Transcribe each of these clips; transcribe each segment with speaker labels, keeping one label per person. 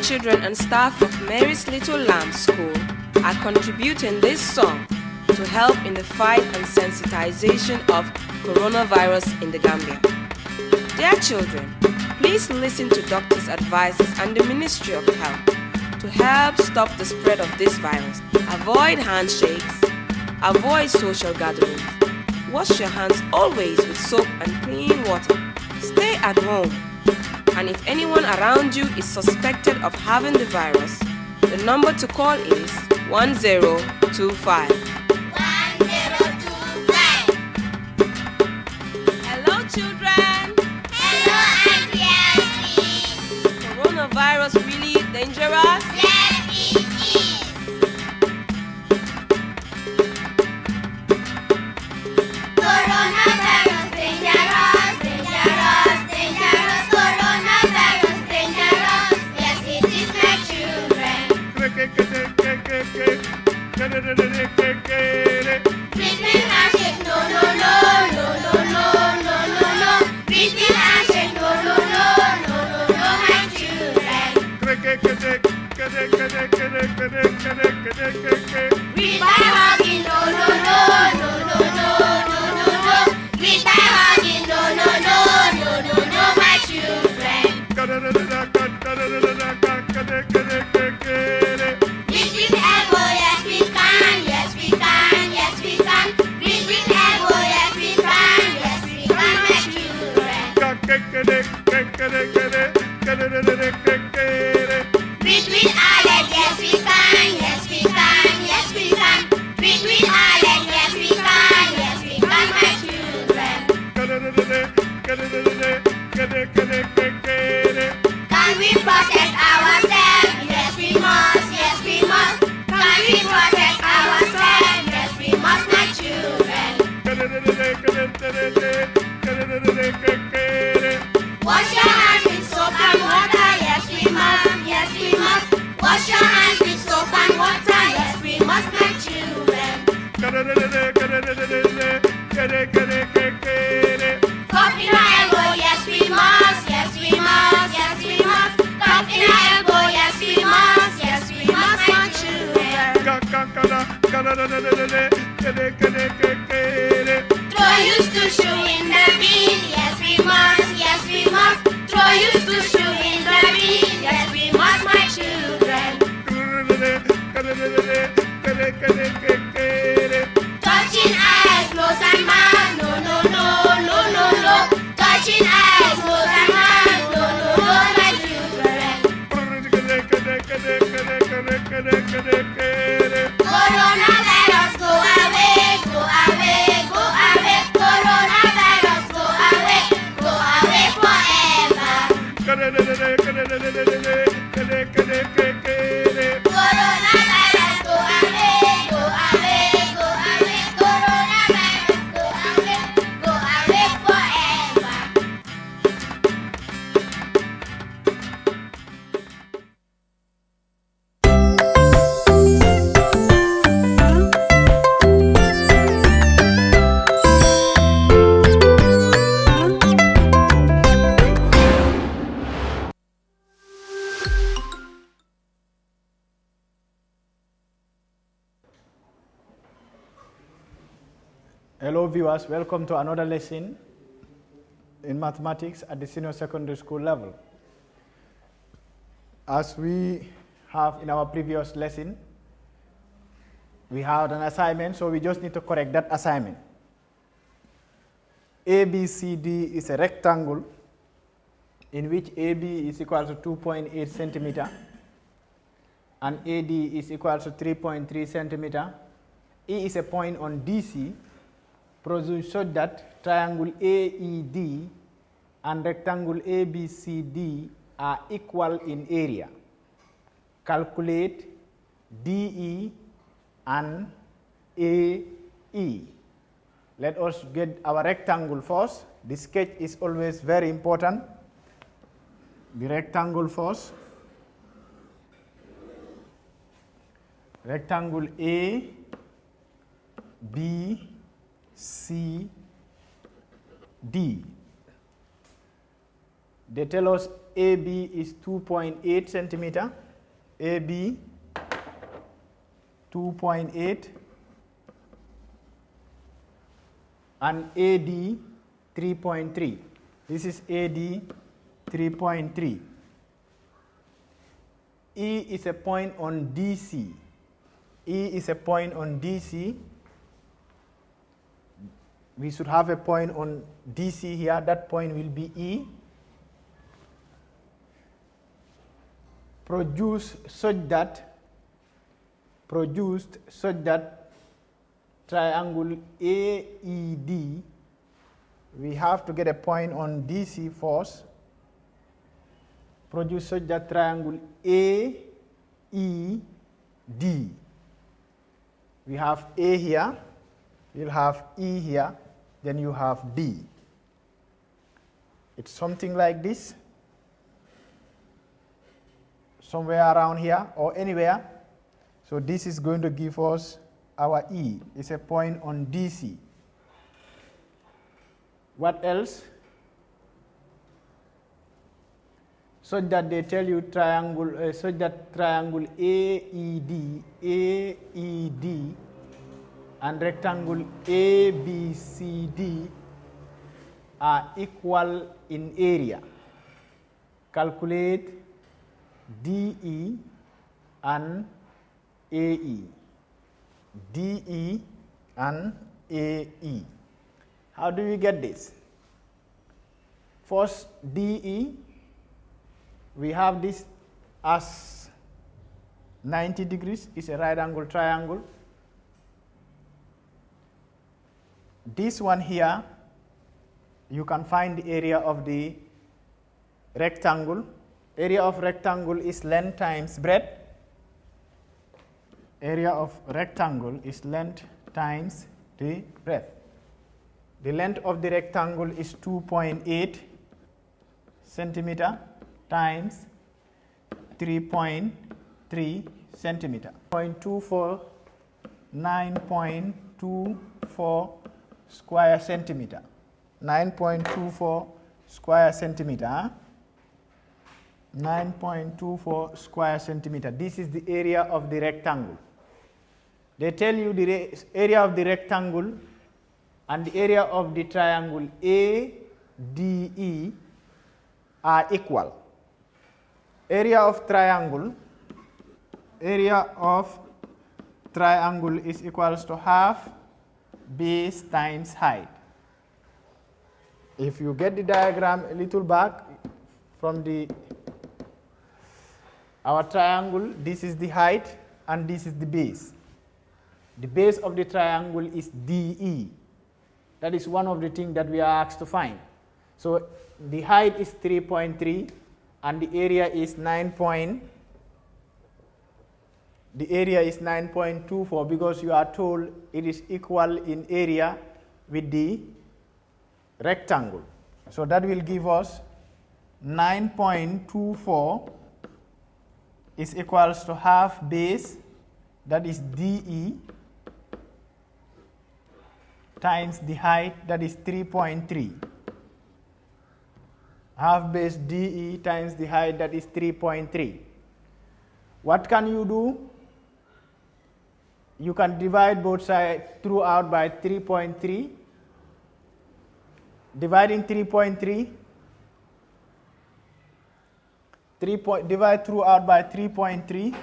Speaker 1: children and staff of Mary's Little Lamb School are contributing this song to help in the fight and sensitization of coronavirus in the Gambia. Dear children, please listen to doctors' advices and the Ministry of Health to help stop the spread of this virus. Avoid handshakes, avoid social gatherings, wash your hands always with soap and clean water, stay at home, and if anyone around you is suspected of having the virus, the number to call is 1025.
Speaker 2: 1025.
Speaker 1: Hello children!
Speaker 2: Hello, Auntie Elsie.
Speaker 1: Is coronavirus really dangerous?
Speaker 2: Yes, it is. Coronavirus dangerous, dangerous, dangerous. Coronavirus dangerous. Yes, it is, my children. Breathing handshake, no, no, no, no, no, no, no, no, no. Breathing handshake, no, no, no, no, no, no, my children. Breathe by hugging, no, no, no, no, no, no, no, no, no. Breathe by hugging, no, no, no, no, no, no, my children. Breathe with elbow, yes we can, yes we can, yes we can. Breathe with elbow, yes we can, my children. Breathe with our leg, yes we can, yes we can, yes we can. Breathe with our leg, yes we can, my children. Can we protect ourselves? Yes we must, yes we must. Can we protect ourselves? Yes we must, my children. Wash your hands with soap and water, yes we must, yes we must. Wash your hands with soap and water, yes we must, my children. Cough in our elbow, yes we must, yes we must, yes we must. Cough in our elbow, yes we must, my children. Throw used to shoe in the bin, yes we must, yes we must. Throw used to shoe in the bin, yes we must, my children. Touching eyes, nose and mouth, no, no, no, no, no, no. Touching eyes, nose and mouth, no, no, no, my children. Coronavirus, go away, go away, go away. Coronavirus, go away forever. Coronavirus, go away, go away, go away. Coronavirus, go away forever.
Speaker 3: Hello viewers, welcome to another lesson in mathematics at the senior secondary school level. As we have in our previous lesson, we had an assignment, so we just need to correct that assignment. ABCD is a rectangle in which AB is equal to 2.8 centimeter and AD is equal to 3.3 centimeter. E is a point on DC. Presume such that triangle AED and rectangle ABCD are equal in area. Calculate DE and AE. Let us get our rectangle first. The sketch is always very important. The rectangle first. Rectangle A, B, C, D. They tell us AB is 2.8 centimeter, AB 2.8, and AD 3.3. This is AD 3.3. E is a point on DC. E is a point on DC. We should have a point on DC here. That point will be E. Produced such that triangle AED, we have to get a point on DC first. Produce such that triangle AED. We have A here, you'll have E here, then you have D. It's something like this, somewhere around here or anywhere. So this is going to give us our E. It's a point on DC. What else? So that they tell you triangle, so that triangle AED and rectangle ABCD are equal in area. Calculate DE and AE. DE and AE. How do we get this? First, DE, we have this as 90 degrees. It's a right angle triangle. This one here, you can find the area of the rectangle. Area of rectangle is length times breadth. Area of rectangle is length times the breadth. The length of the rectangle is 2.8 centimeter times 3.3 centimeter. 9.24 square centimeter. 9.24 square centimeter. 9.24 square centimeter. This is the area of the rectangle. They tell you the area of the rectangle and the area of the triangle ADE are equal. Area of triangle is equals to half base times height. If you get the diagram a little back from our triangle, this is the height and this is the base. The base of the triangle is DE. That is one of the things that we are asked to find. So the height is 3.3 and the area is 9.24 because you are told it is equal in area with the rectangle. So that will give us 9.24 is equals to half base, that is DE, times the height, that is 3.3. Half base DE times the height, that is 3.3. What can you do? You can divide both sides throughout by 3.3. Dividing 3.3, divide throughout by 3.3,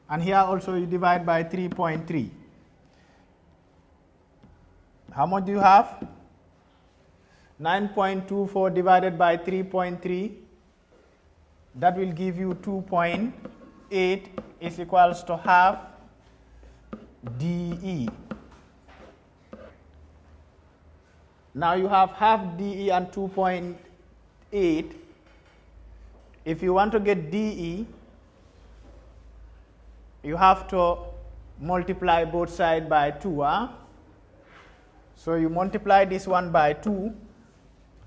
Speaker 3: and here also you divide by 3.3. How much do you have? 9.24 divided by 3.3, that will give you 2.8 is equals to half DE. Now you have half DE and 2.8. If you want to get DE, you have to multiply both sides by 2. So you multiply this one by 2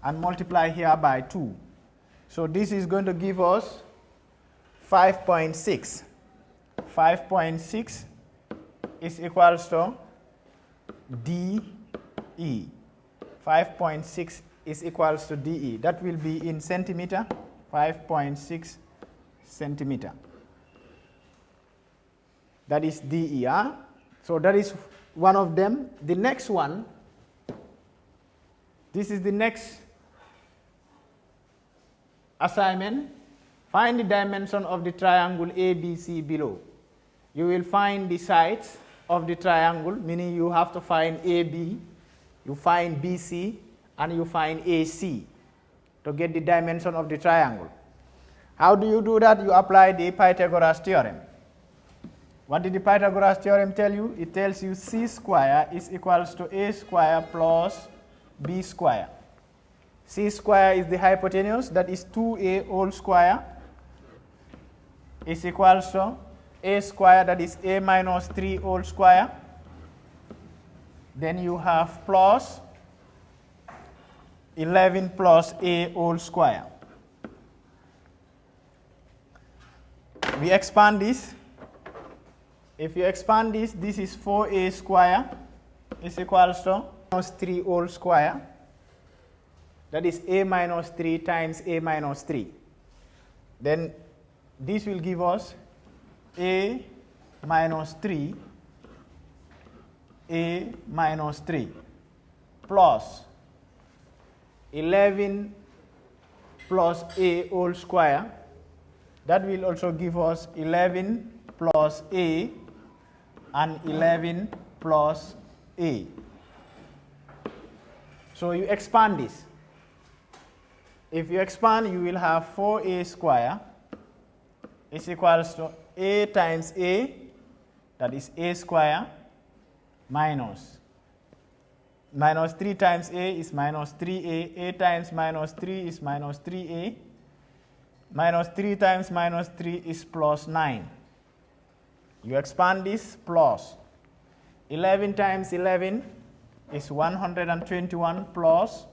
Speaker 3: and multiply here by 2. So this is going to give us 5.6. 5.6 is equals to DE. 5.6 is equals to DE. That will be in centimeter. 5.6 centimeter. That is DER. So that is one of them. The next one, this is the next assignment. Find the dimension of the triangle ABC below. You will find the sides of the triangle, meaning you have to find AB, you find BC, and you find AC to get the dimension of the triangle. How do you do that? You apply the Pythagoras theorem. What did the Pythagoras theorem tell you? It tells you C square is equals to A square plus B square. C square is the hypotenuse, that is 2A whole square, is equals to A square, that is A minus 3 whole square. Then you have plus 11 plus A whole square. We expand this. If you expand this, this is 4A square is equals to minus 3 whole square. That is A minus 3 times A minus 3. Then this will give us A minus 3, A minus 3 plus 11 plus A whole square. That will also give us 11 plus A and 11 plus A. So you expand this. If you expand, you will have 4A square is equals to A times A, that is A square, minus 3 times A is minus 3A, A times minus 3 is minus 3A, minus 3 times minus 3 is plus 9. You expand this, plus 11 times 11 is 121 plus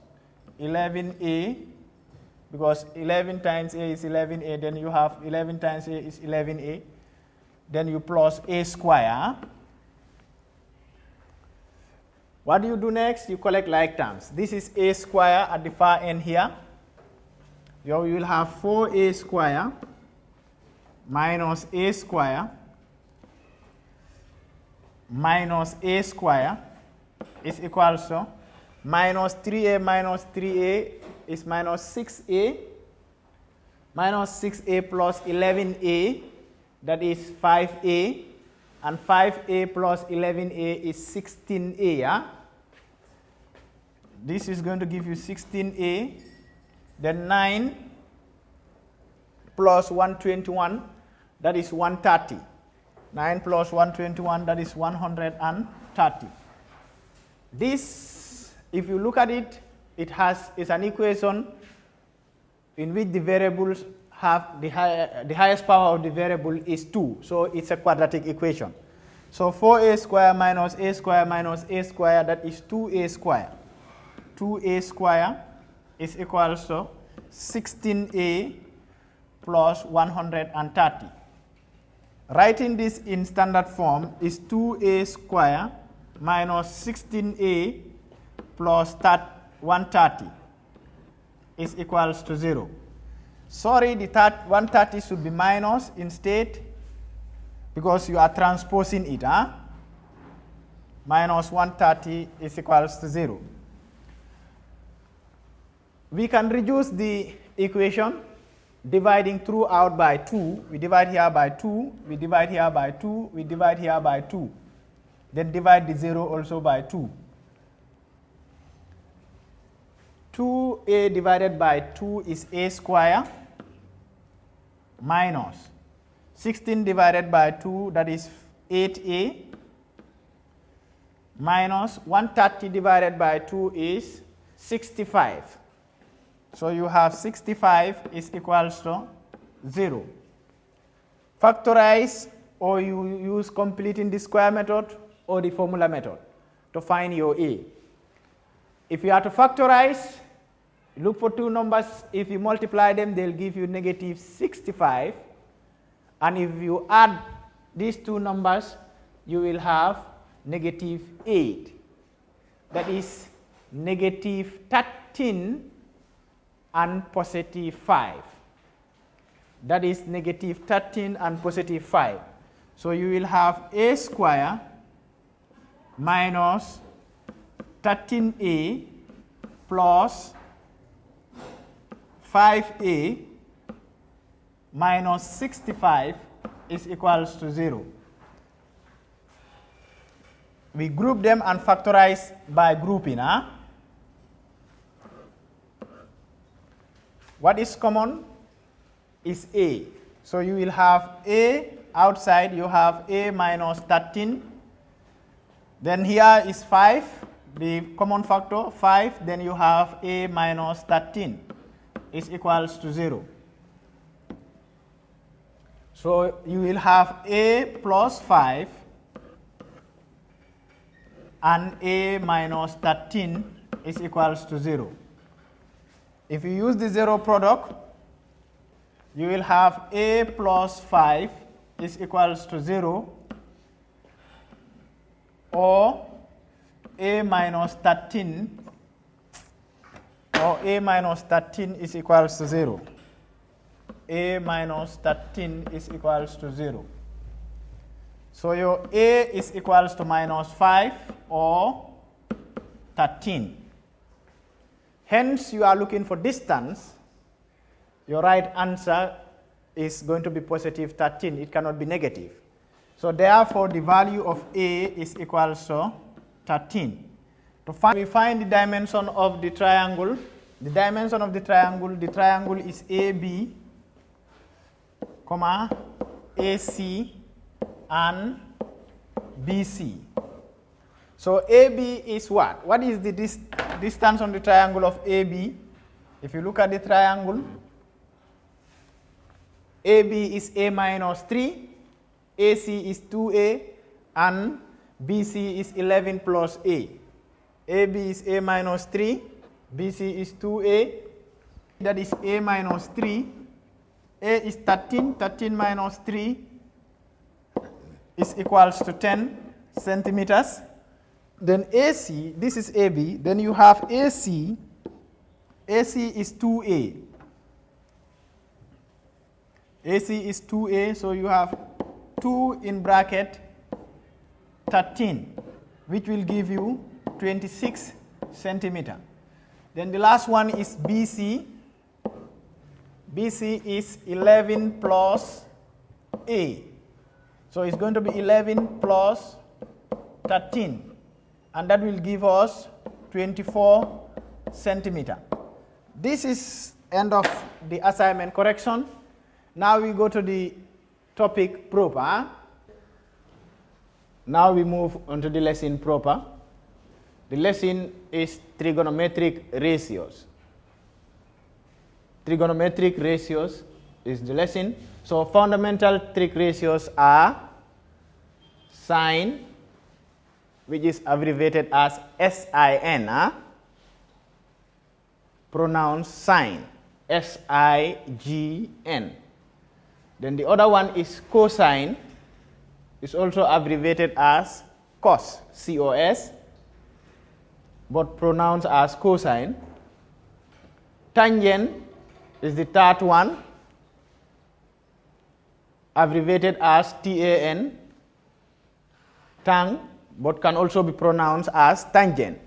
Speaker 3: 11A, because 11 times A is 11A, then you have 11 times A is 11A, then you plus A square. What do you do next? You collect like terms. This is A square at the far end here. You will have 4A square minus A square minus A square is equals to minus 3A is minus 6A, minus 6A plus 11A, that is 5A, and 5A plus 11A is 16A. Yeah? This is going to give you 16A, then 9 plus 121, that is 130. 9 plus 121, that is 130. This, if you look at it, it's an equation in which the variables have the highest power of the variable is 2. So it's a quadratic equation. So 4A square minus A square minus A square, that is 2A square. 2A square is equals to 16A plus 130. Writing this in standard form is 2A square minus 16A plus 130 is equals to 0. Sorry, the 130 should be minus instead, because you are transposing it. Minus 130 is equals to 0. We can reduce the equation dividing throughout by 2. We divide here by 2, we divide here by 2, we divide here by 2. Then divide the 0 also by 2. 2A divided by 2 is A square minus 16 divided by 2, that is 8A, minus 130 divided by 2 is 65. So you have 65 is equals to 0. Factorize, or you use completing the square method or the formula method to find your A. If you are to factorize, look for two numbers. If you multiply them, they'll give you negative 65. And if you add these two numbers, you will have negative 8. That is negative 13 and positive 5. that is negative 13 and positive 5. So you will have a square minus 13a plus 5a minus 65 is equals to 0. We group them and factorize by grouping. What is common is a. So you will have a outside, you have a minus 13. Then here is 5, the common factor, 5. Then you have a minus 13 is equals to 0. So you will have a plus 5 and a minus 13 is equals to 0. If you use the zero product, you will have a plus 5 is equals to 0, or a minus 13, or a minus 13 is equals to 0. A minus 13 is equals to 0. So your a is equals to minus 5 or 13. Hence, you are looking for distance. Your right answer is going to be positive 13. It cannot be negative. So therefore, the value of a is equals to 13. We find the dimension of the triangle. The dimension of the triangle is AB, comma, AC, and BC. So AB is what? What is the distance on the triangle of AB? If you look at the triangle, AB is a minus 3, AC is 2a, and BC is 11 plus a. AB is a minus 3, BC is 2a, that is a minus 3, a is 13, 13 minus 3 is equals to 10 centimeters. Then AC, this is AB, then you have AC, AC is 2a. AC is 2a, so you have 2 in bracket 13, which will give you 26 centimeter. Then the last one is BC. BC is 11 plus a. So it's going to be 11 plus 13. And that will give us 24 centimeter. This is end of the assignment correction. Now we go to the topic proper. Now we move on to the lesson proper. The lesson is trigonometric ratios. Trigonometric ratios is the lesson. So fundamental trig ratios are sine, which is abbreviated as SIN, pronouns sine, SIGN. Then the other one is cosine, is also abbreviated as cos, COS, but pronounced as cosine. Tangent is the third one, abbreviated as TAN, tang, but can also be pronounced as tangent.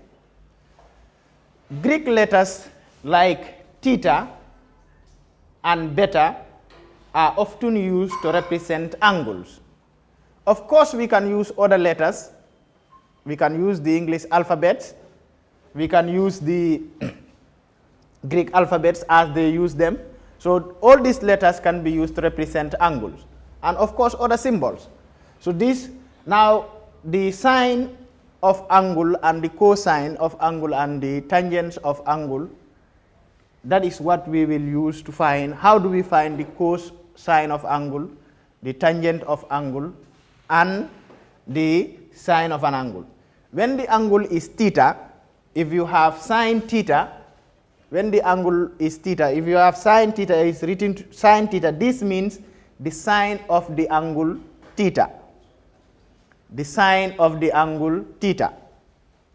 Speaker 3: Greek letters like theta and beta are often used to represent angles. Of course, we can use other letters. We can use the English alphabets. We can use the Greek alphabets as they use them. So all these letters can be used to represent angles. And of course, other symbols. So this, now the sine of angle and the cosine of angle and the tangents of angle, that is what we will use to find. How do we find the cosine of angle, the tangent of angle, and the sine of an angle? When the angle is theta, if you have sine theta, when the angle is theta, if you have sine theta, is written to sine theta, this means the sine of the angle theta. The sine of the angle theta.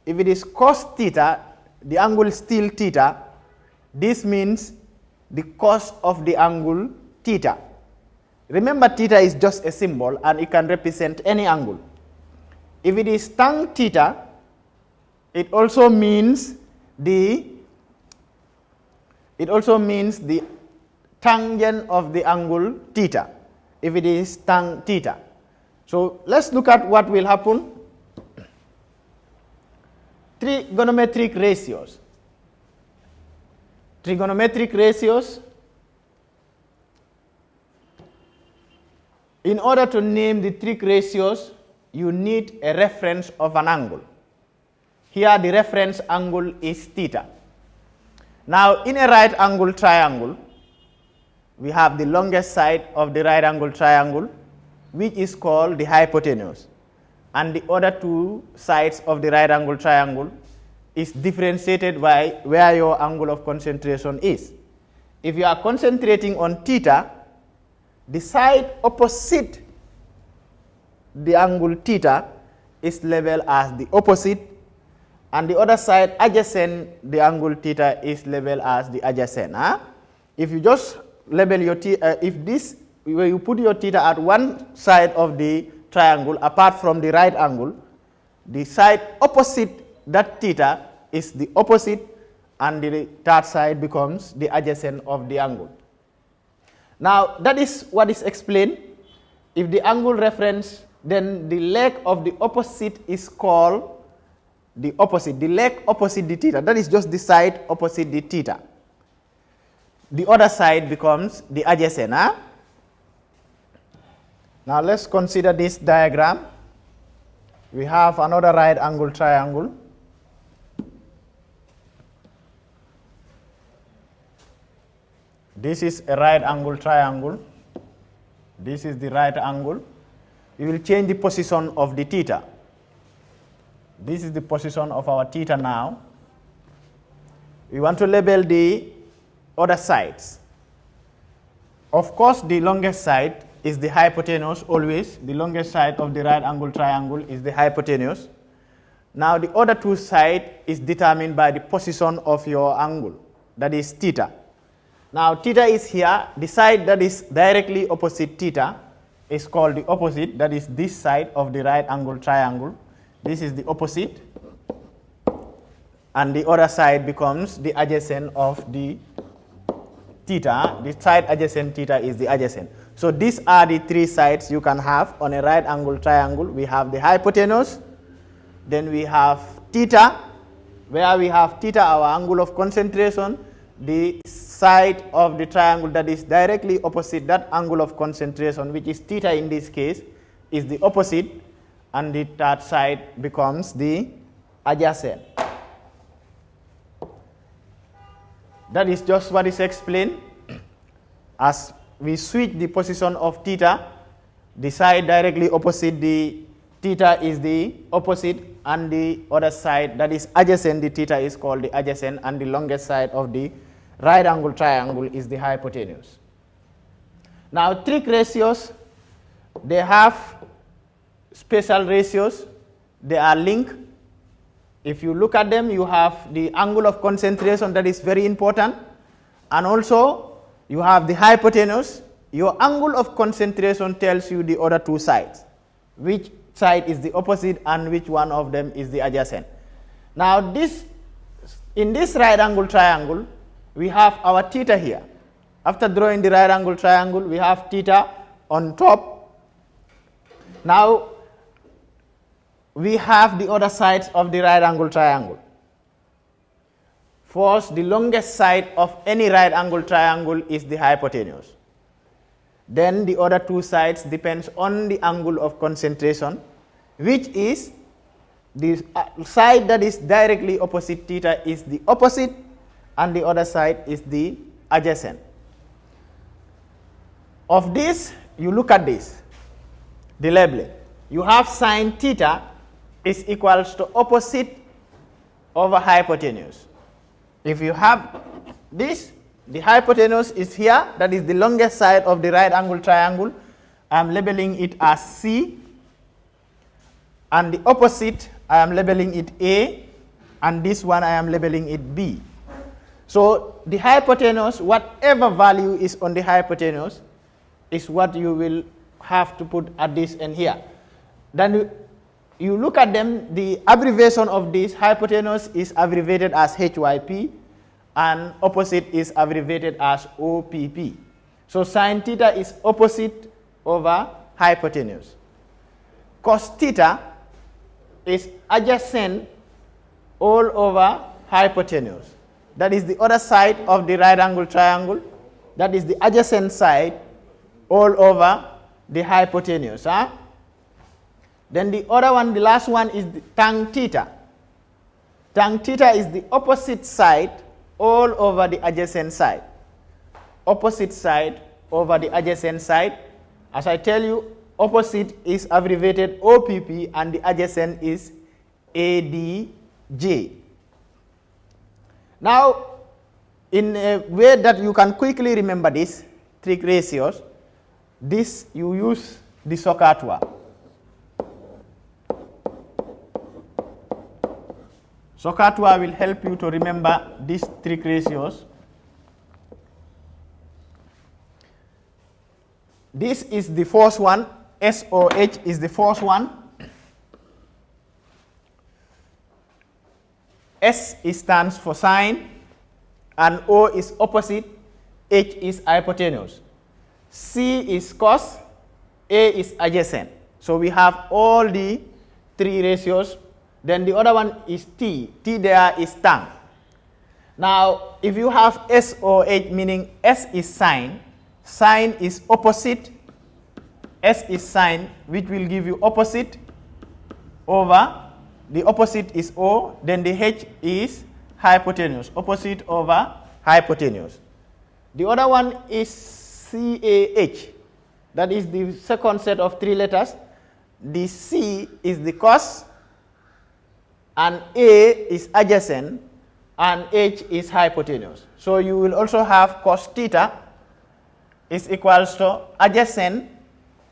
Speaker 3: If it is cos theta, the angle is still theta. This means the cos of the angle theta. Remember, theta is just a symbol and it can represent any angle. If it is tan theta, it also means the tangent of the angle theta, if it is tan theta. So let's look at what will happen. Trigonometric ratios. Trigonometric ratios. In order to name the trig ratios, you need a reference of an angle. Here the reference angle is theta. Now in a right angle triangle, we have the longest side of the right angle triangle, which is called the hypotenuse. And the other two sides of the right angle triangle is differentiated by where your angle of concentration is. If you are concentrating on theta, the side opposite the angle theta is labeled as the opposite, and the other side adjacent the angle theta is labeled as the adjacent. If you just label your theta, where you put your theta at one side of the triangle apart from the right angle, the side opposite that theta is the opposite, and the third side becomes the adjacent of the angle. Now that is what is explained. If the angle reference, then the leg of the opposite is called the opposite. The leg opposite the theta, that is just the side opposite the theta. The other side becomes the adjacent. Now let's consider this diagram. We have another right angle triangle. This is a right angle triangle. This is the right angle. We will change the position of the theta. This is the position of our theta now. We want to label the other sides. Of course, the longest side is the hypotenuse always. The longest side of the right angle triangle is the hypotenuse. Now the other two sides is determined by the position of your angle, that is theta. Now theta is here. The side that is directly opposite theta is called the opposite, that is this side of the right angle triangle. This is the opposite, and the other side becomes the adjacent of the theta. The side adjacent theta is the adjacent. So these are the three sides you can have on a right angle triangle. We have the hypotenuse, then we have theta, where we have theta, our angle of concentration. The side of the triangle that is directly opposite that angle of concentration, which is theta in this case, is the opposite, and the third side becomes the adjacent. That is just what is explained. As we switch the position of theta, the side directly opposite the theta is the opposite, and the other side that is adjacent the theta is called the adjacent, and the longest side of the right angle triangle is the hypotenuse. Now trig ratios, they have special ratios. They are linked. If you look at them, you have the angle of concentration, that is very important, and also you have the hypotenuse. Your angle of concentration tells you the other two sides, which side is the opposite and which one of them is the adjacent. Now in this right angle triangle, we have our theta here. After drawing the right angle triangle, we have theta on top. Now we have the other sides of the right angle triangle. First, the longest side of any right angle triangle is the hypotenuse. Then the other two sides depends on the angle of concentration, which is the side that is directly opposite theta is the opposite, and the other side is the adjacent. Of this, you look at this, the labeling. You have sine theta is equals to opposite over hypotenuse. If you have this, the hypotenuse is here, that is the longest side of the right angle triangle. I am labeling it as C, and the opposite I am labeling it A, and this one I am labeling it B. So the hypotenuse, whatever value is on the hypotenuse, is what you will have to put at this end here. Then you look at them, the abbreviation of this hypotenuse is abbreviated as HYP and opposite is abbreviated as OPP. So sine theta is opposite over hypotenuse. Cos theta is adjacent all over hypotenuse. That is the other side of the right angle triangle. That is the adjacent side all over the hypotenuse. Huh? Then the other one, the last one, is the tan theta. Tan theta is the opposite side all over the adjacent side. Opposite side over the adjacent side. As I tell you, opposite is abbreviated OPP and the adjacent is ADJ. Now, in a way that you can quickly remember this trig ratios, this you use the SOHCAHTOA. SOHCAHTOA will help you to remember these trig ratios. This is the first one. SOH is the first one. S stands for sine, and O is opposite, H is hypotenuse. C is cos, A is adjacent. So we have all the three ratios. Then the other one is T. T there is tan. Now, if you have SOH, meaning S is sine, sine is opposite, S is sine, which will give you opposite over, the opposite is O, then the H is hypotenuse, opposite over hypotenuse. The other one is CAH, that is the second set of three letters. The C is the cos, and A is adjacent, and H is hypotenuse. So you will also have cos theta is equals to adjacent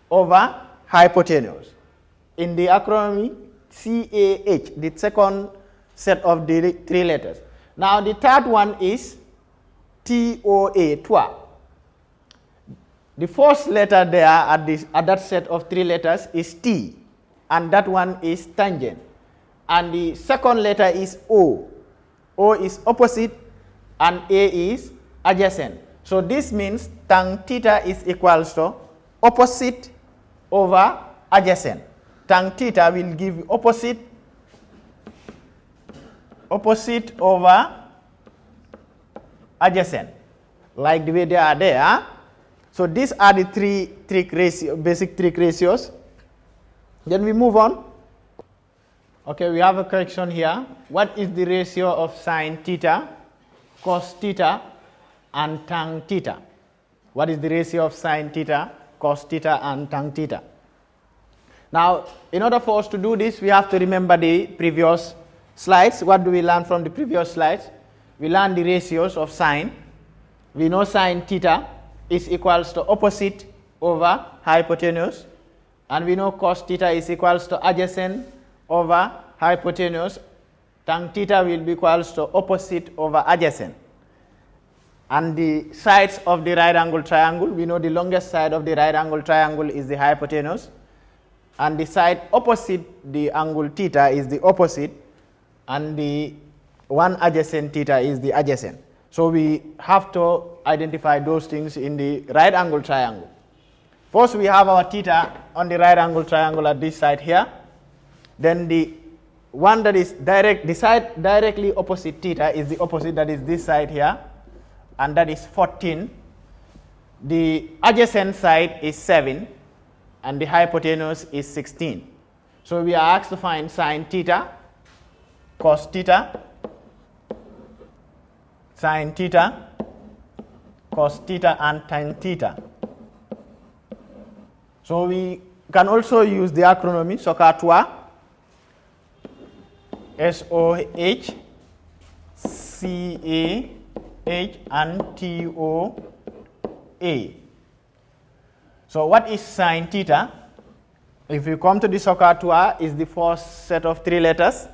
Speaker 3: over hypotenuse. In the acronym CAH, the second set of the three letters. Now the third one is TOA, TOA. The first letter there at that set of three letters is T, and that one is tangent. And the second letter is O. O is opposite and A is adjacent. So this means tan theta is equals to opposite over adjacent. Tan theta will give opposite over adjacent, like the way they are there. So these are the three basic trig ratios. Then we move on. Okay, we have a correction here. What is the ratio of sine theta, cos theta, and tan theta? What is the ratio of sine theta, cos theta, and tan theta? Now, in order for us to do this, we have to remember the previous slides. What do we learn from the previous slides? We learn the ratios of sine. We know sine theta is equals to opposite over hypotenuse. And we know cos theta is equals to adjacent over hypotenuse. Tan theta will be equals to opposite over adjacent. And the sides of the right angle triangle, we know the longest side of the right angle triangle is the hypotenuse. And the side opposite the angle theta is the opposite. And the one adjacent theta is the adjacent. So we have to identify those things in the right angle triangle. First, we have our theta on the right angle triangle at this side here. Then the one that is the side directly opposite theta is the opposite, that is this side here, and that is 14. The adjacent side is 7, and the hypotenuse is 16. So we are asked to find sine theta, cos theta, sine theta, cos theta, and tan theta. So we can also use the acronym SOHCAHTOA, SOH, CAH, and TOA. So what is sine theta? If you come to the SOHCAHTOA, is the first set of three letters.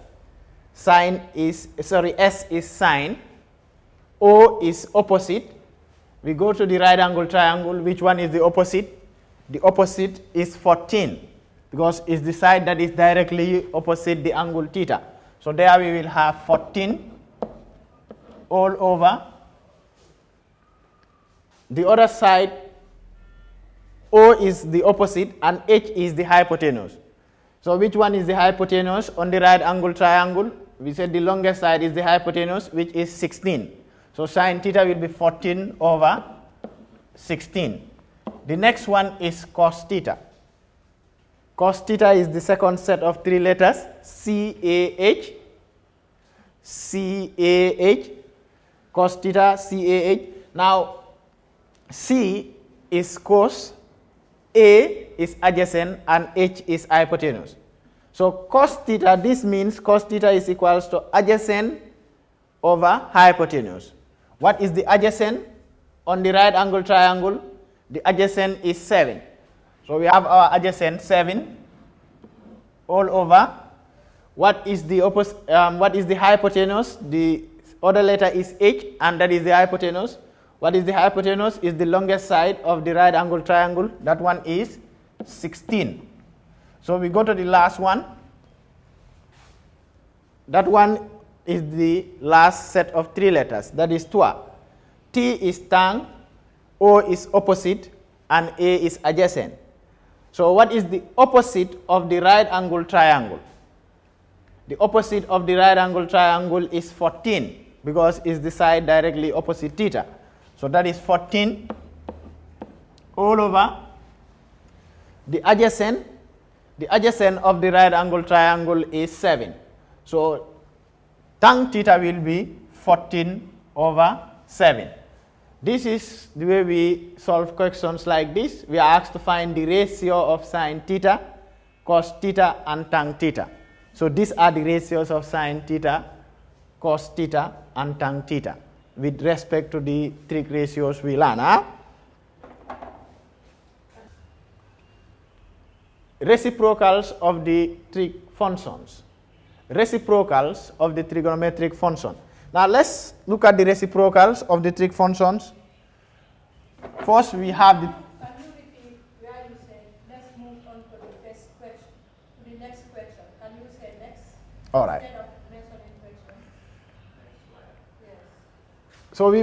Speaker 3: S is sine, O is opposite, We go to the right angle triangle. Which one is the opposite? The opposite is 14 because it's the side that is directly opposite the angle theta. So there we will have 14 all over. The other side, O is the opposite and H is the hypotenuse. So which one is the hypotenuse on the right angle triangle? We said the longest side is the hypotenuse, which is 16. So sine theta will be 14 over 16. The next one is cos theta. Cos theta is the second set of three letters, CAH, CAH, cos theta, CAH. Now, C is cos, A is adjacent, and H is hypotenuse. So cos theta, this means cos theta is equals to adjacent over hypotenuse. What is the adjacent on the right angle triangle? The adjacent is 7. So we have our adjacent 7 all over. What is the what is the hypotenuse? The other letter is H, and that is the hypotenuse. What is the hypotenuse? Is the longest side of the right angle triangle. That one is 16. So we go to the last one. That one is the last set of three letters. That is toi. T is tang, O is opposite, and A is adjacent. So what is the opposite of the right angle triangle? The opposite of the right angle triangle is 14 because it's the side directly opposite theta. So that is 14 all over the adjacent. The adjacent of the right angle triangle is 7. So tan theta will be 14 over 7. This is the way we solve questions like this. We are asked to find the ratio of sine theta, cos theta, and tan theta. So these are the ratios of sine theta, cos theta, and tan theta with respect to the trig ratios we learn. Reciprocals of the trig functions. Reciprocals of the trigonometric function. Now let's look at the reciprocals of the trig functions. First we have the...
Speaker 4: Can you repeat where you say, let's move on to the first question, to the next question. Can you say next?
Speaker 3: All right.
Speaker 4: Instead of mentioning question. Yes.
Speaker 3: So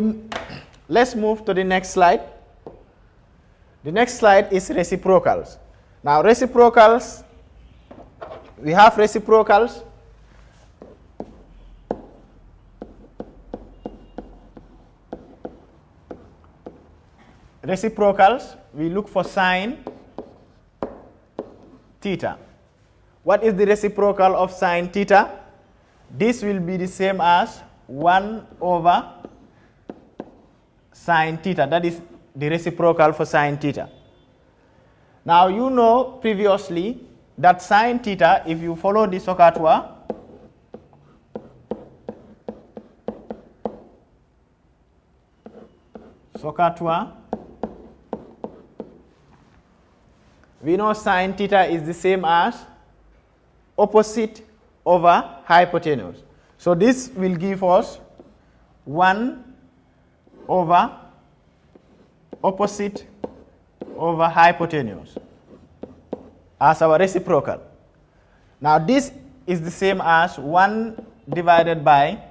Speaker 3: let's move to the next slide. The next slide is reciprocals. Now reciprocals, we have reciprocals. Reciprocals, we look for sine theta. What is the reciprocal of sine theta? This will be the same as 1 over sine theta. That is the reciprocal for sine theta. Now you know previously that sine theta, if you follow the SOHCAHTOA, we know sine theta is the same as opposite over hypotenuse. So this will give us 1 over opposite over hypotenuse as our reciprocal. Now this is the same as 1 divided by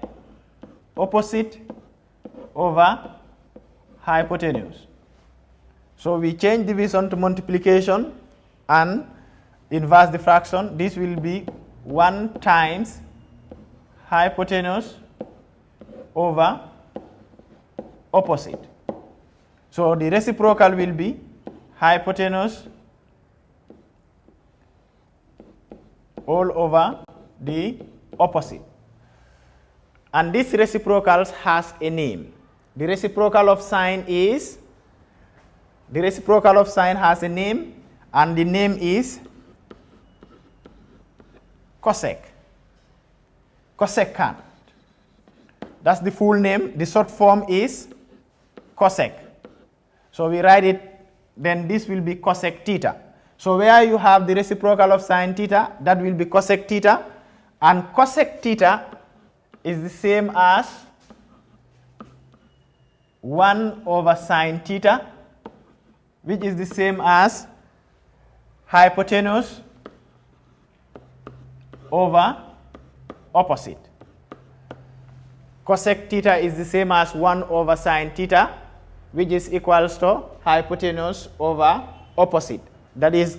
Speaker 3: opposite over hypotenuse. So we change division to multiplication and inverse the fraction. This will be 1 times hypotenuse over opposite. So the reciprocal will be hypotenuse all over the opposite. And this reciprocal has a name. The reciprocal of sine is, the reciprocal of sine has a name, and the name is cosec. Cosecant. That's the full name. The short form is cosec. So we write it, then this will be cosec theta. So where you have the reciprocal of sine theta, that will be cosec theta, and cosec theta is the same as 1 over sine theta, which is the same as hypotenuse over opposite. Cosec theta is the same as 1 over sine theta, which is equals to hypotenuse over opposite. That is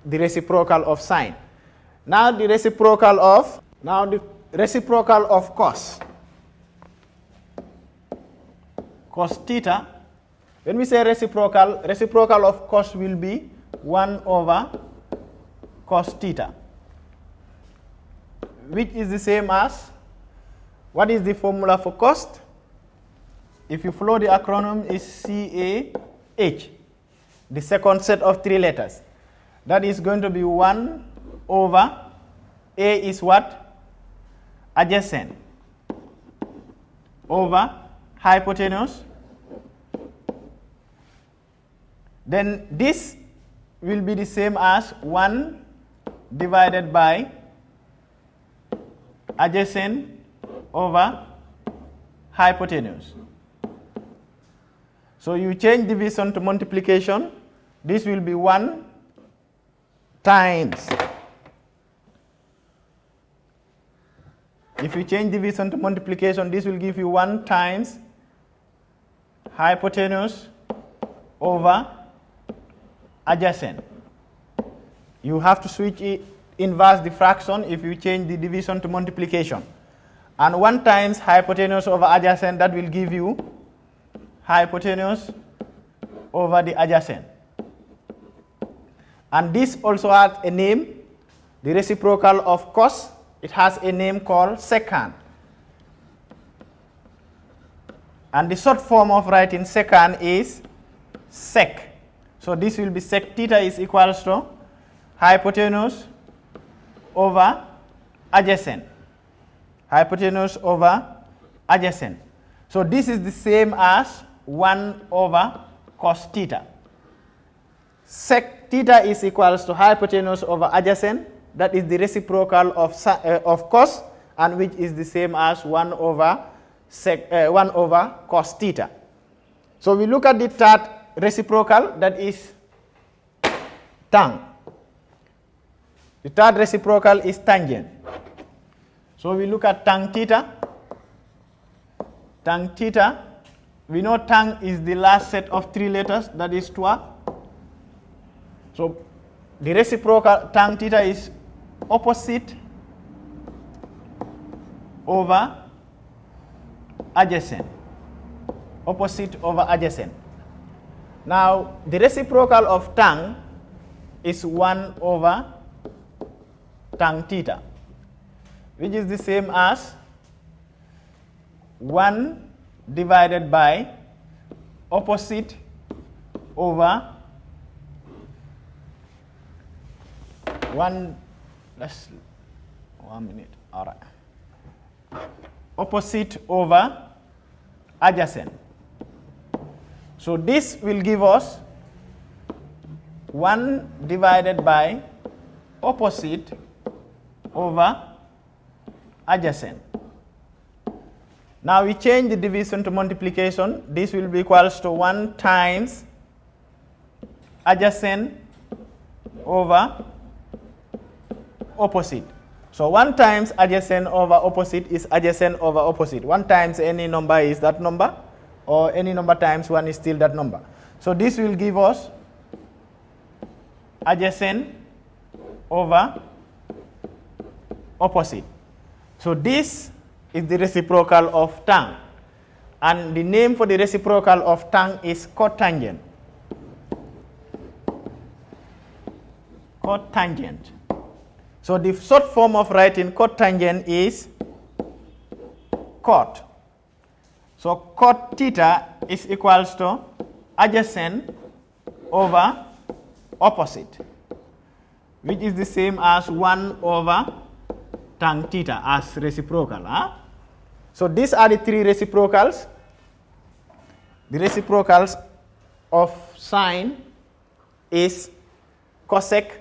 Speaker 3: the reciprocal of sine. Now the reciprocal of cos. Cos theta. When we say reciprocal of cos will be 1 over cos theta, which is the same as, what is the formula for cos? If you follow the acronym, is CAH, the second set of 3 letters. That is going to be 1 over, A is what? Adjacent, over hypotenuse. Then this will be the same as 1 divided by adjacent over hypotenuse. So you change division to multiplication. This will be 1 times. If you change division to multiplication, this will give you 1 times hypotenuse over adjacent. You have to switch it, inverse the fraction if you change the division to multiplication. And 1 times hypotenuse over adjacent, that will give you hypotenuse over the adjacent. And this also has a name, the reciprocal of cos. It has a name called secant. And the short form of writing secant is sec. So this will be sec theta is equals to hypotenuse over adjacent. Hypotenuse over adjacent. So this is the same as 1 over cos theta. Sec theta is equals to hypotenuse over adjacent. That is the reciprocal of cos, and which is the same as 1 over cos theta. So we look at the third reciprocal, that is tan. The third reciprocal is tangent. So we look at tan theta. Tan theta, we know tan is the last set of 3 letters, that is 2. So the reciprocal tan theta is opposite over adjacent. Opposite over adjacent. Now the reciprocal of tan is 1 over tan theta, which is the same as 1 divided by opposite over 1. Let's 1 minute. All right. Opposite over adjacent. So this will give us 1 divided by opposite over adjacent. Now we change the division to multiplication. This will be equals to 1 times adjacent over opposite. So 1 times adjacent over opposite is adjacent over opposite. 1 times any number is that number, or any number times 1 is still that number. So this will give us adjacent over opposite. So this is the reciprocal of tan. And the name for the reciprocal of tan is cotangent. Cotangent. So the short form of writing cotangent is cot. So cot theta is equals to adjacent over opposite, which is the same as 1 over tan theta as reciprocal. So these are the 3 reciprocals. The reciprocals of sine is cosec,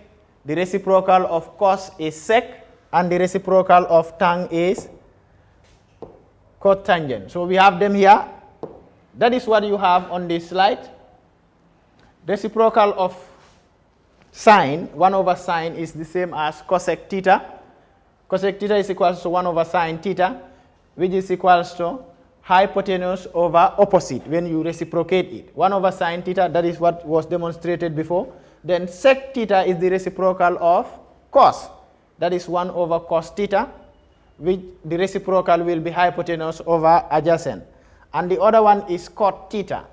Speaker 3: the reciprocal of cos is sec, and the reciprocal of tan is cotangent. So we have them here. That is what you have on this slide. Reciprocal of sine, 1 over sine is the same as cosec theta. Cosec theta is equal to 1 over sine theta, which is equals to hypotenuse over opposite when you reciprocate it. 1 over sine theta, that is what was demonstrated before. Then sec theta is the reciprocal of cos. That is 1 over cos theta, which the reciprocal will be hypotenuse over adjacent. And the other one is cot theta.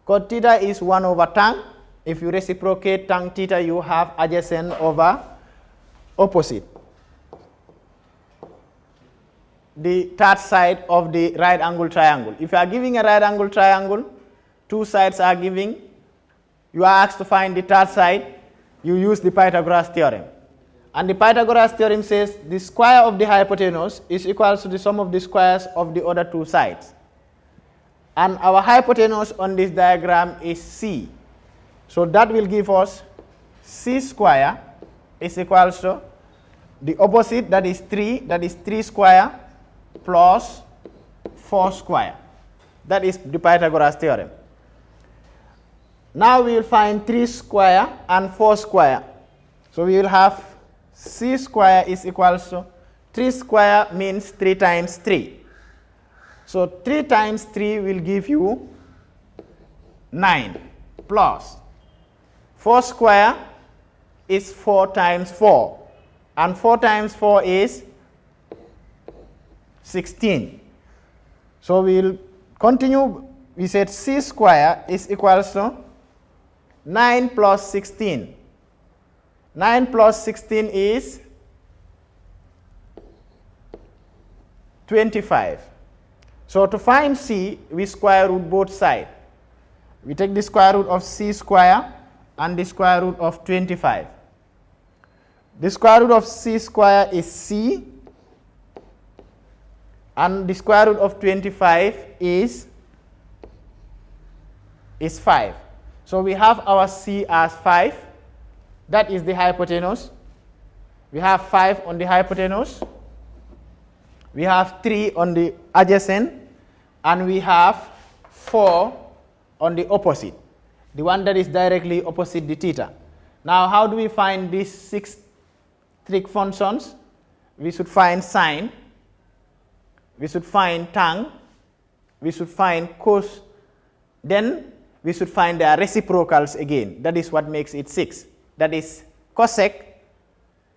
Speaker 3: Cot theta is 1 over tan. If you reciprocate tan theta, you have adjacent over opposite. The third side of the right angle triangle. If you are giving a right angle triangle, two sides are giving, you are asked to find the third side, you use the Pythagoras theorem. And the Pythagoras theorem says the square of the hypotenuse is equal to the sum of the squares of the other two sides. And our hypotenuse on this diagram is C. So that will give us C square is equal to the opposite, that is 3 square plus 4 square. That is the Pythagoras theorem. Now we will find 3 square and 4 square. So we will have C square is equal to 3 square means 3 times 3. So 3 times 3 will give you 9 plus 4 square is 4 times 4. And 4 times 4 is 16. So we will continue. We said C square is equal to 9 plus 16. 9 plus 16 is 25. So to find C, we square root both sides. We take the square root of C square and the square root of 25. The square root of C square is C, and the square root of 25 is 5. So we have our C as 5. That is the hypotenuse. We have 5 on the hypotenuse. We have 3 on the adjacent, and we have 4 on the opposite, the one that is directly opposite the theta. Now, how do we find these 6 trig functions? We should find sine, we should find tan, we should find cos, then we should find their reciprocals again. That is what makes it 6. That is cosec,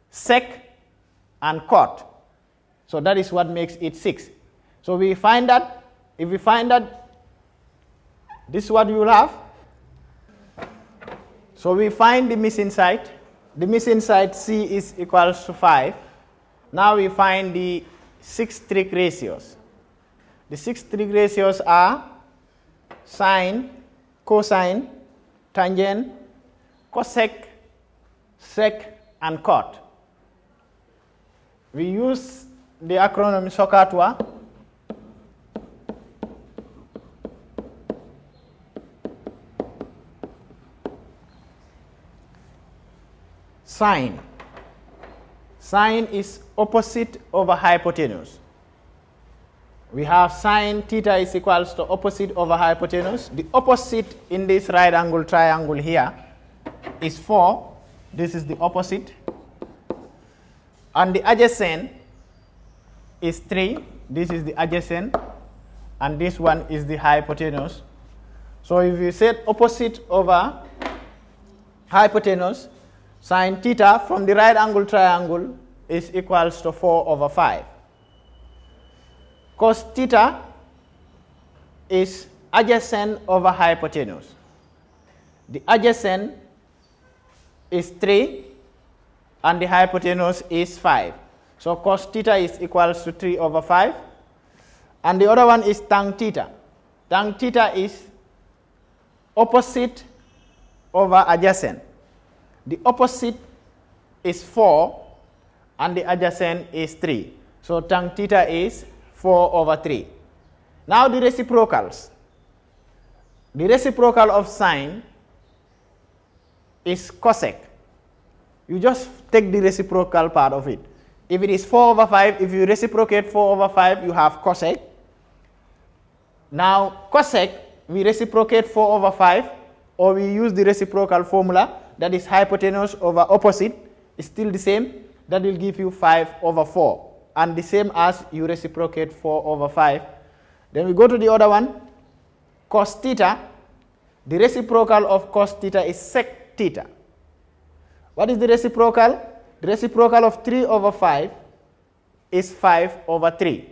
Speaker 3: sec, and cot. So that is what makes it 6. So we find that, if we find that, this is what you will have. So we find the missing side. The missing side C is equal to 5. Now we find the 6 trig ratios. The 6 trig ratios are sine, cosine, tangent, cosec, sec, and cot. We use the acronym SOHCAHTOA. Sine. Sine is opposite over hypotenuse. We have sine theta is equal to opposite over hypotenuse. The opposite in this right angle triangle here is 4. This is the opposite. And the adjacent is 3. This is the adjacent. And this one is the hypotenuse. So if you set opposite over hypotenuse, sine theta from the right angle triangle is equals to 4 over 5. Cos theta is adjacent over hypotenuse. The adjacent is 3 and the hypotenuse is 5. So cos theta is equals to 3 over 5. And the other one is tan theta. Tan theta is opposite over adjacent. The opposite is 4 and the adjacent is 3. So tan theta is 4 over 3. Now the reciprocals. The reciprocal of sine is cosec. You just take the reciprocal part of it. If it is 4 over 5, if you reciprocate 4 over 5, you have cosec. Now, cosec, we reciprocate 4 over 5, or we use the reciprocal formula, that is hypotenuse over opposite, is still the same. That will give you 5 over 4. And the same as you reciprocate 4 over 5. Then we go to the other one, cos theta. The reciprocal of cos theta is sec theta. What is the reciprocal? The reciprocal of 3 over 5 is 5 over 3.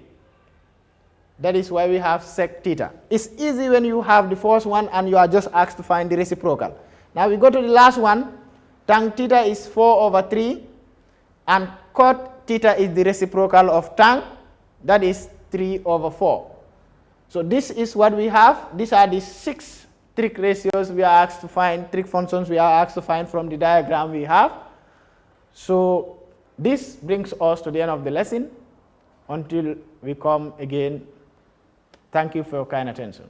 Speaker 3: That is why we have sec theta. It's easy when you have the first one and you are just asked to find the reciprocal. Now we go to the last one. Tan theta is 4 over 3, and cot theta is the reciprocal of tan, that is 3 over 4. So this is what we have. These are the 6 trig ratios we are asked to find, trig functions we are asked to find from the diagram we have. So this brings us to the end of the lesson. Until we come again, thank you for your kind attention.